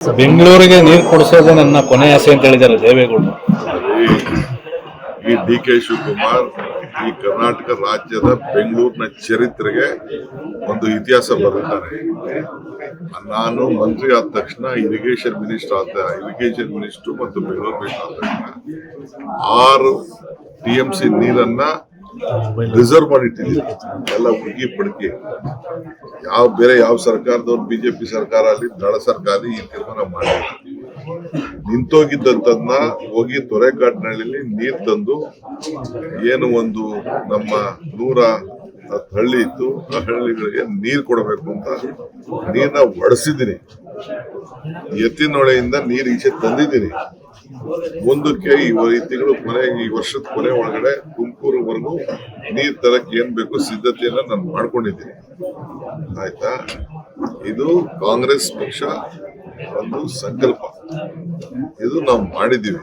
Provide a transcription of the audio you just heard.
ಬೆಂಗಳೂರಿಗೆ ನೀರು ಕೊಡಿಸೋದೇ ನನ್ನ ಕೊನೆ ಆಸೆ ಅಂತ ಹೇಳಿದ್ದಾರೆ ದೇವೇಗೌಡರು. ಈ ಡಿ ಕೆ ಶಿವಕುಮಾರ್ ಈ ಕರ್ನಾಟಕ ರಾಜ್ಯದ ಬೆಂಗಳೂರಿನ ಚರಿತ್ರೆಗೆ ಒಂದು ಇತಿಹಾಸ ಬರೆದಿದ್ದಾರೆ. ನಾನು ಮಂತ್ರಿ ಆದ ತಕ್ಷಣ ಇರಿಗೇಷನ್ ಮಿನಿಸ್ಟರ್ ಮತ್ತು ಬೆಂಗಳೂರು ಮಿನಿಸ್ಟರ್ ಆದ ತಕ್ಷಣ 6 TMC ನೀರನ್ನ ರಿಸರ್ವ್ ಮಾಡಿಟ್ಟಿದ್ದೀವಿ. ಎಲ್ಲ ಹುಡುಗಿ ಪಡುಕಿ ಯಾವ ಸರ್ಕಾರದವ್ರು ಬಿಜೆಪಿ ಸರ್ಕಾರ ಅಲ್ಲಿ ದಳ ಸರ್ಕಾರ ಈ ತೀರ್ಮಾನ ಮಾಡಿಲ್ಲ. ನಿಂತೋಗಿದ್ದಂತನ್ನ ಹೋಗಿ ತೊರೆಕಾಟಿನಹಳ್ಳಿಲಿ ನೀರ್ ತಂದು ಏನು ಒಂದು ನಮ್ಮ 110 ಹಳ್ಳಿ ಇತ್ತು, ಆ ಹಳ್ಳಿಗಳಿಗೆ ನೀರ್ ಕೊಡಬೇಕು ಅಂತ ನೀರ್ನ ಒಡಿಸಿದ್ದೀನಿ. ಎತ್ತಿನೊಳೆಯಿಂದ ನೀರ್ ಈಚೆ ತಂದಿದ್ದೀನಿ. ಮುಂದಕ್ಕೆ ಈ ತಿಂಗಳು ಈ ವರ್ಷದ ಕೊನೆ ಒಳಗಡೆ ತುಮಕೂರುವರೆಗೂ ನೀರ್ ತರಕ್ಕೆ ಏನ್ ಬೇಕು ಸಿದ್ಧತೆಯನ್ನ ನಾನು ಮಾಡ್ಕೊಂಡಿದ್ದೀನಿ. ಆಯ್ತಾ, ಇದು ಕಾಂಗ್ರೆಸ್ ಪಕ್ಷ ಒಂದು ಸಂಕಲ್ಪ, ಇದು ನಾವು ಮಾಡಿದ್ದೀವಿ.